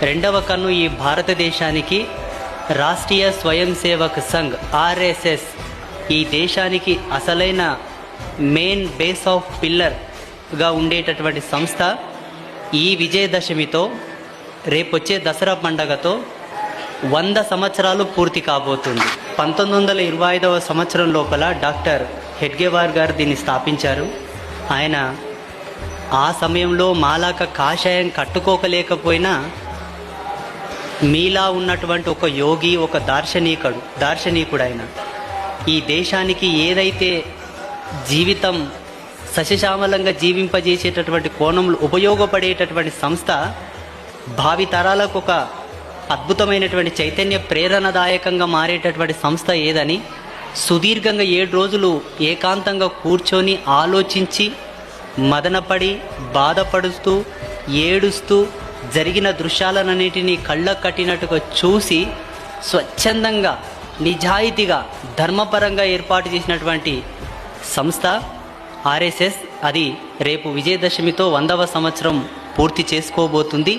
రెండవ కన్ను ఈ భారతదేశానికి రాష్ట్రీయ స్వయం సేవక్ సంఘ్ ఆర్ఎస్ఎస్ ఈ దేశానికి అసలైన మెయిన్ బేస్ ఆఫ్ పిల్లర్గా ఉండేటటువంటి సంస్థ ఈ విజయదశమితో రేపొచ్చే దసరా పండగతో 100 సంవత్సరాలు పూర్తి కాబోతుంది. 1925వ సంవత్సరం లోపల డాక్టర్ హెడ్గేవార్ గారు దీన్ని స్థాపించారు. ఆయన ఆ సమయంలో మాలాక కాషాయం కట్టుకోకలేకపోయినా మీలా ఉన్నటువంటి ఒక యోగి, ఒక దార్శనికుడు ఆయన ఈ దేశానికి ఏదైతే జీవితం సస్యశ్యామలంగా జీవింపజేసేటటువంటి కోణంలో ఉపయోగపడేటటువంటి సంస్థ భావితరాలకు ఒక అద్భుతమైనటువంటి చైతన్య ప్రేరణదాయకంగా మారేటటువంటి సంస్థ ఏదని సుదీర్ఘంగా 7 రోజులు ఏకాంతంగా కూర్చొని ఆలోచించి మదనపడి బాధపడుతూ ఏడుస్తూ జరిగిన దృశ్యాలన్నిటినీ కళ్ళకు కట్టినట్టుగా చూసి స్వచ్ఛందంగా నిజాయితీగా ధర్మపరంగా ఏర్పాటు చేసినటువంటి సంస్థ ఆర్ఎస్ఎస్. అది రేపు విజయదశమితో 100వ సంవత్సరం పూర్తి చేసుకోబోతుంది.